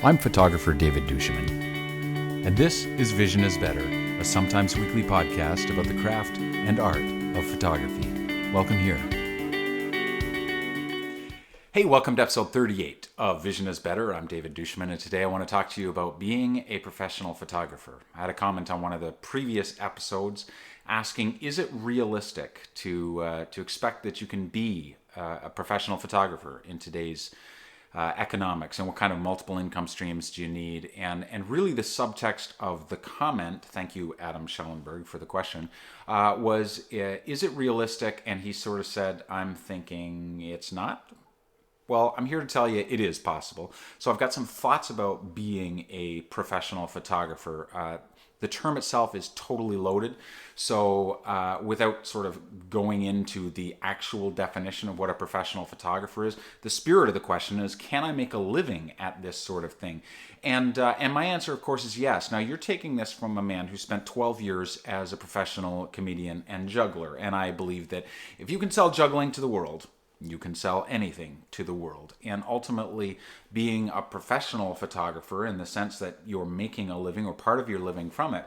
I'm photographer David Duchemin, and this is Vision is Better, a sometimes weekly podcast about the craft and art of photography. Welcome here. Hey, welcome to episode 38 of Vision is Better. I'm David Duchemin, and today I want to talk to you about being a professional photographer. I had a comment on one of the previous episodes asking, is it realistic to expect that you can be a professional photographer in today's economics, and what kind of multiple income streams do you need? And really the subtext of the comment, thank you Adam Schellenberg for the question, was is it realistic? And he sort of said, I'm thinking it's not. Well, I'm here to tell you it is possible. So I've got some thoughts about being a professional photographer. The term itself is totally loaded. So without sort of going into the actual definition of what a professional photographer is, the spirit of the question is, can I make a living at this sort of thing? And my answer, of course, is yes. Now, you're taking this from a man who spent 12 years as a professional comedian and juggler. And I believe that if you can sell juggling to the world, you can sell anything to the world. And ultimately, being a professional photographer in the sense that you're making a living or part of your living from it,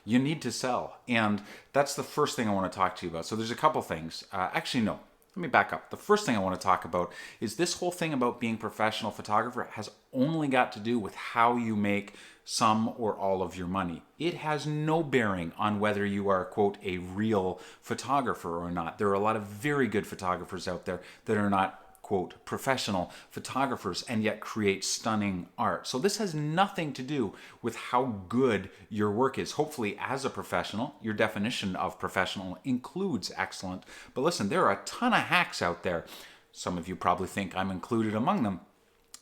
you need to sell. And that's the first thing I want to talk to you about. So there's a couple things. Actually, no. Let me back up. The first thing I want to talk about is this whole thing about being a professional photographer has only got to do with how you make some or all of your money. It has no bearing on whether you are, quote, a real photographer or not. There are a lot of very good photographers out there that are not, quote, professional photographers and yet create stunning art. So this has nothing to do with how good your work is. Hopefully, as a professional, your definition of professional includes excellent. But listen, there are a ton of hacks out there. Some of you probably think I'm included among them,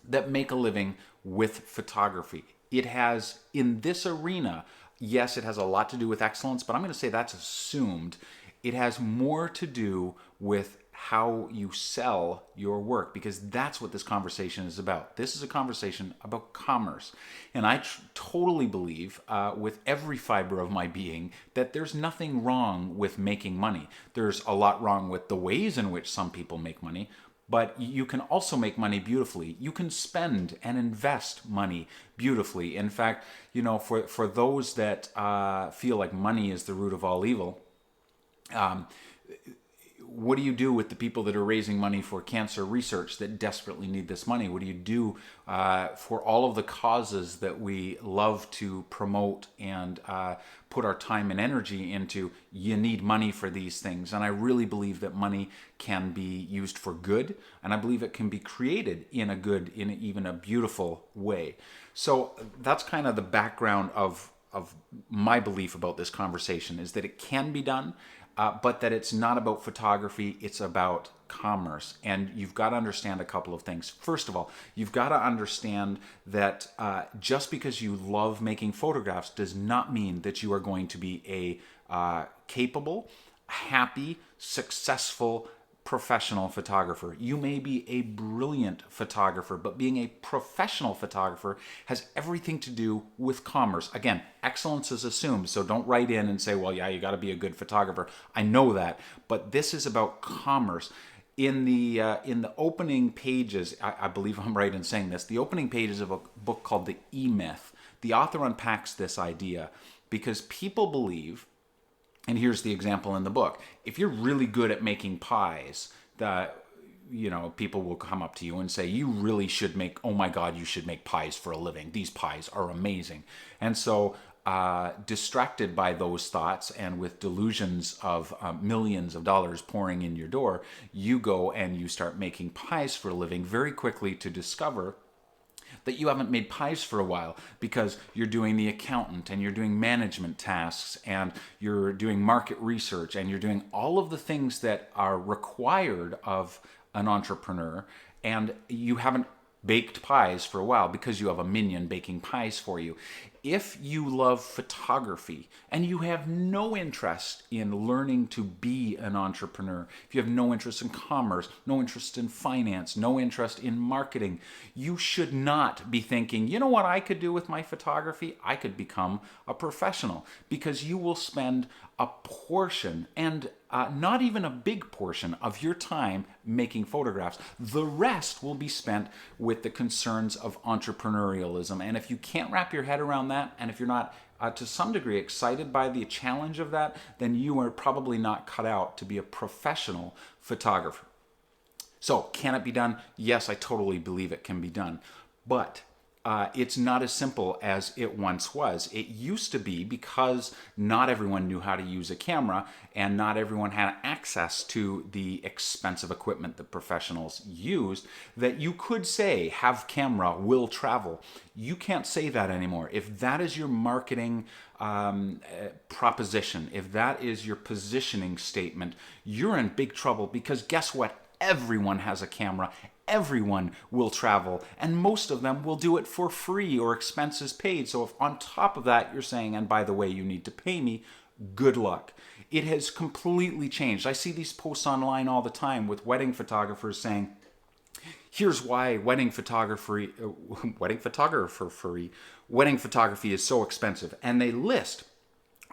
that make a living with photography. It has, in this arena, yes, it has a lot to do with excellence, but I'm going to say that's assumed. It has more to do with how you sell your work, because that's what this conversation is about. This is a conversation about commerce. And I totally believe with every fiber of my being that there's nothing wrong with making money. There's a lot wrong with the ways in which some people make money, but you can also make money beautifully. You can spend and invest money beautifully. In fact, you know, for those that feel like money is the root of all evil, what do you do with the people that are raising money for cancer research that desperately need this money? What do you do for all of the causes that we love to promote and put our time and energy into? You need money for these things. And I really believe that money can be used for good. And I believe it can be created in a good, in even a beautiful way. So that's kind of the background of my belief about this conversation, is that it can be done. But that it's not about photography, it's about commerce. And you've got to understand a couple of things. First of all, you've got to understand that just because you love making photographs does not mean that you are going to be a capable, happy, successful professional photographer. You may be a brilliant photographer, but being a professional photographer has everything to do with commerce. Again, excellence is assumed, so don't write in and say, well, yeah, you got to be a good photographer. I know that, but this is about commerce. In the opening pages, I believe I'm right in saying this, the opening pages of a book called The E-Myth, the author unpacks this idea because people believe, and here's the example in the book. If you're really good at making pies, people will come up to you and say, you really should make, oh my God, you should make pies for a living. These pies are amazing. And so distracted by those thoughts and with delusions of millions of dollars pouring in your door, you go and you start making pies for a living, very quickly to discover that you haven't made pies for a while because you're doing the accountant and you're doing management tasks and you're doing market research and you're doing all of the things that are required of an entrepreneur, and you haven't baked pies for a while because you have a minion baking pies for you. If you love photography and you have no interest in learning to be an entrepreneur, if you have no interest in commerce, no interest in finance, no interest in marketing, you should not be thinking, you know what I could do with my photography? I could become a professional, because you will spend a portion and not even a big portion of your time making photographs. The rest will be spent with the concerns of entrepreneurialism. And if you can't wrap your head around that, and if you're not to some degree excited by the challenge of that, then you are probably not cut out to be a professional photographer. So, can it be done? Yes, I totally believe it can be done. But it's not as simple as it once was. It used to be, because not everyone knew how to use a camera and not everyone had access to the expensive equipment that professionals used, that you could say, have camera, will travel. You can't say that anymore. If that is your marketing proposition, if that is your positioning statement, you're in big trouble, because guess what? Everyone has a camera. Everyone will travel, and most of them will do it for free or expenses paid. So if on top of that you're saying, and by the way, you need to pay me, good luck. It has completely changed. I see these posts online all the time with wedding photographers saying, here's why wedding photography is so expensive. And they list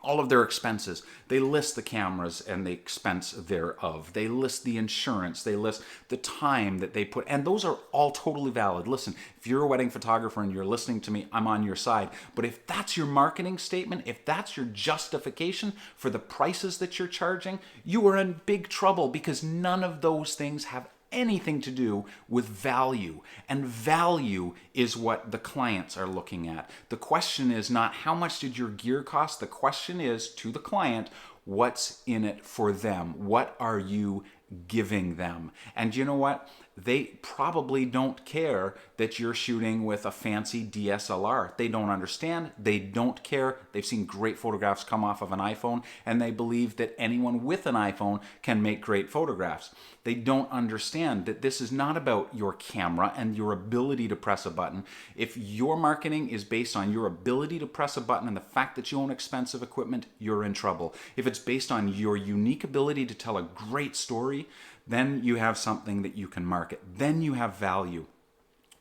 all of their expenses. They list the cameras and the expense thereof. They list the insurance. They list the time that they put. And those are all totally valid. Listen, if you're a wedding photographer and you're listening to me, I'm on your side. But if that's your marketing statement, if that's your justification for the prices that you're charging, you are in big trouble, because none of those things have anything to do with value. And value is what the clients are looking at. The question is not how much did your gear cost? The question is, to the client, what's in it for them? What are you giving them? And you know what? They probably don't care that you're shooting with a fancy DSLR. They don't understand. They don't care. They've seen great photographs come off of an iPhone, and they believe that anyone with an iPhone can make great photographs. They don't understand that this is not about your camera and your ability to press a button. If your marketing is based on your ability to press a button and the fact that you own expensive equipment, you're in trouble. If it's based on your unique ability to tell a great story, then you have something that you can market. Then you have value.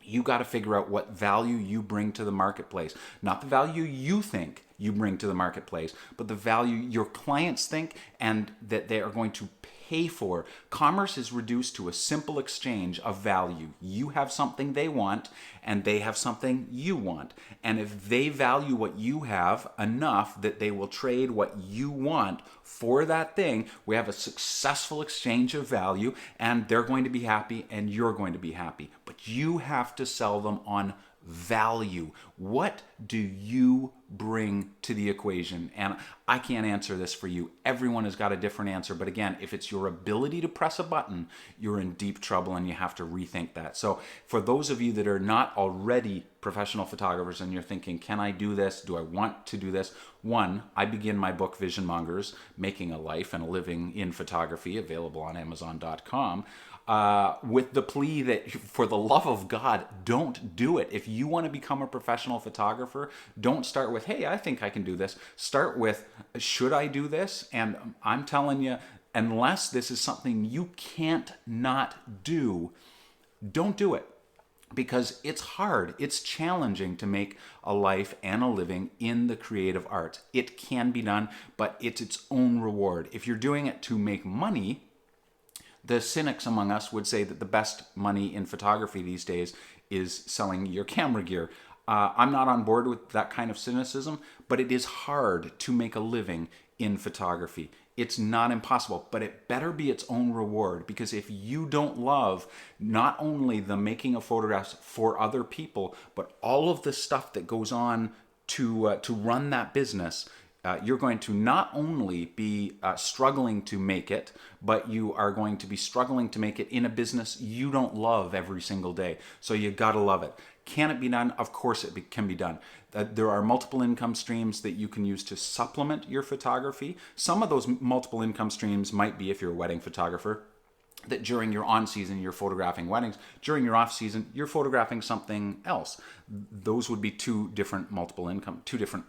You got to figure out what value you bring to the marketplace. Not the value you think you bring to the marketplace, but the value your clients think and that they are going to pay for. Commerce is reduced to a simple exchange of value. You have something they want, and they have something you want. And if they value what you have enough that they will trade what you want for that thing, we have a successful exchange of value, and they're going to be happy and you're going to be happy. But you have to sell them on value. What do you bring to the equation? And I can't answer this for you. Everyone has got a different answer. But again, if it's your ability to press a button, you're in deep trouble and you have to rethink that. So for those of you that are not already professional photographers and you're thinking, can I do this? Do I want to do this? One, I begin my book, Vision Mongers, Making a Life and a Living in Photography, available on Amazon.com. With the plea that, for the love of God, don't do it. If you want to become a professional photographer, don't start with, hey, I think I can do this. Start with, should I do this? And I'm telling you, unless this is something you can't not do, don't do it. Because it's hard, it's challenging to make a life and a living in the creative arts. It can be done, but it's its own reward. If you're doing it to make money, the cynics among us would say that the best money in photography these days is selling your camera gear. I'm not on board with that kind of cynicism, but it is hard to make a living in photography. It's not impossible, but it better be its own reward, because if you don't love not only the making of photographs for other people, but all of the stuff that goes on to run that business, you're going to not only be struggling to make it, but you are going to be struggling to make it in a business you don't love every single day. So you got to love it. Can it be done? Of course it can be done. There are multiple income streams that you can use to supplement your photography. Some of those multiple income streams might be, if you're a wedding photographer, that during your on season you're photographing weddings, during your off season you're photographing something else. Those would be two different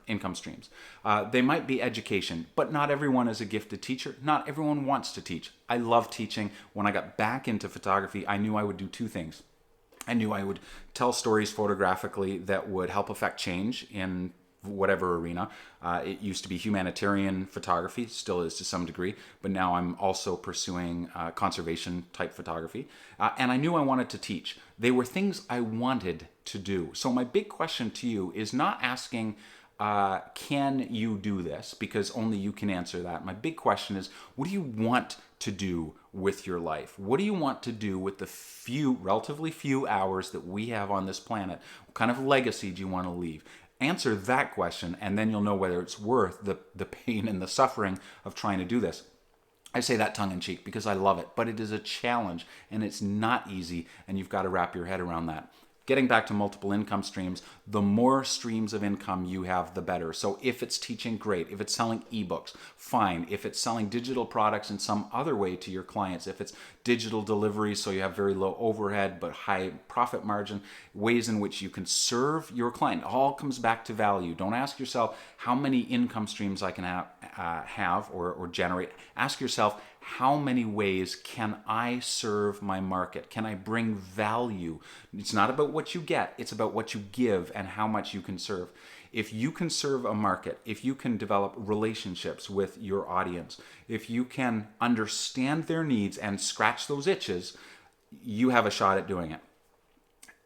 income streams. They might be education, but not everyone is a gifted teacher. Not everyone wants to teach. I love teaching. When I got back into photography, I knew I would do two things. I knew I would tell stories photographically that would help affect change in whatever arena. It used to be humanitarian photography, still is to some degree, but now I'm also pursuing conservation type photography. And I knew I wanted to teach. They were things I wanted to do. So my big question to you is not asking, can you do this? Because only you can answer that. My big question is, what do you want to do with your life? What do you want to do with the relatively few hours that we have on this planet? What kind of legacy do you want to leave? Answer that question, and then you'll know whether it's worth the pain and the suffering of trying to do this. I say that tongue in cheek because I love it, but it is a challenge and it's not easy, and you've got to wrap your head around that. Getting back to multiple income streams, the more streams of income you have, the better. So if it's teaching, great. If it's selling ebooks, fine. If it's selling digital products in some other way to your clients, if it's digital delivery, so you have very low overhead but high profit margin, ways in which you can serve your client, it all comes back to value. Don't ask yourself how many income streams I can have or generate. Ask yourself, how many ways can I serve my market? Can I bring value? It's not about what you get, it's about what you give and how much you can serve. If you can serve a market, if you can develop relationships with your audience, if you can understand their needs and scratch those itches, you have a shot at doing it.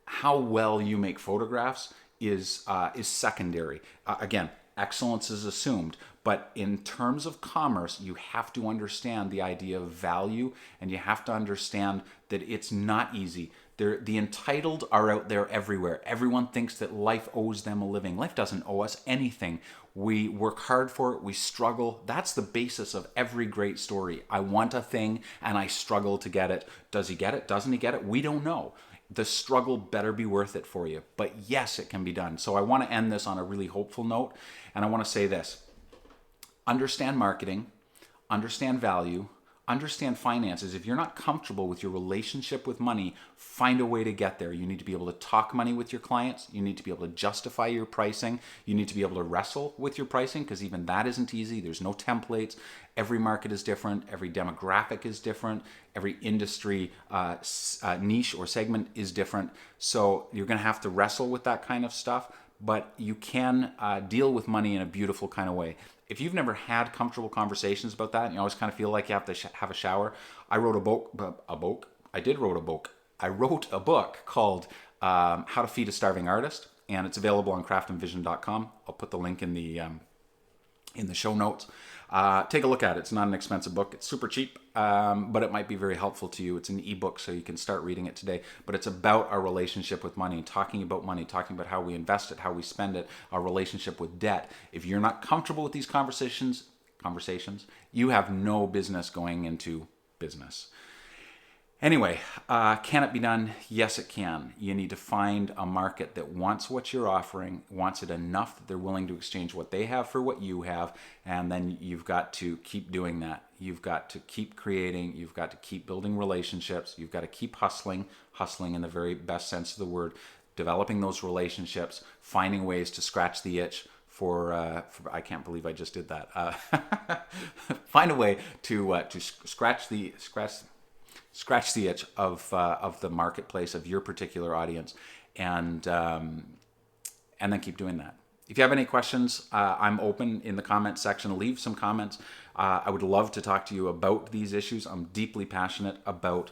How well you make photographs is secondary. Again, excellence is assumed, but in terms of commerce, you have to understand the idea of value, and you have to understand that it's not easy. The entitled are out there everywhere. Everyone thinks that life owes them a living. Life doesn't owe us anything. We work hard for it, we struggle. That's the basis of every great story. I want a thing and I struggle to get it. Does he get it? Doesn't he get it? We don't know. The struggle better be worth it for you. But yes, it can be done. So I want to end this on a really hopeful note, and I want to say this. Understand marketing, understand value, understand finances. If you're not comfortable with your relationship with money, find a way to get there. You need to be able to talk money with your clients. You need to be able to justify your pricing. You need to be able to wrestle with your pricing, because even that isn't easy. There's no templates. Every market is different. Every demographic is different. Every industry niche or segment is different. So you're going to have to wrestle with that kind of stuff, but you can deal with money in a beautiful kind of way. If you've never had comfortable conversations about that, and you always kind of feel like you have to have a shower, I wrote a book. I wrote a book called How to Feed a Starving Artist, and it's available on craftandvision.com. I'll put the link in the show notes. Take a look at it. It's not an expensive book. It's super cheap, but it might be very helpful to you. It's an ebook, so you can start reading it today. But it's about our relationship with money, talking about how we invest it, how we spend it, our relationship with debt. If you're not comfortable with these conversations, you have no business going into business. Anyway, can it be done? Yes, it can. You need to find a market that wants what you're offering, wants it enough that they're willing to exchange what they have for what you have, and then you've got to keep doing that. You've got to keep creating, you've got to keep building relationships, you've got to keep hustling in the very best sense of the word, developing those relationships, finding ways to scratch the itch for I can't believe I just did that. Find a way to scratch the itch of the marketplace of your particular audience, and then keep doing that. If you have any questions, I'm open in the comments section. Leave some comments. I would love to talk to you about these issues. I'm deeply passionate about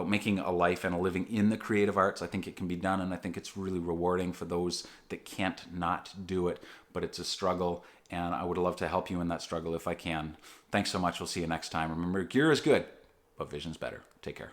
making a life and a living in the creative arts. I think it can be done, and I think it's really rewarding for those that can't not do it. But it's a struggle, and I would love to help you in that struggle if I can. Thanks so much. We'll see you next time. Remember, gear is good, but vision's better. Take care.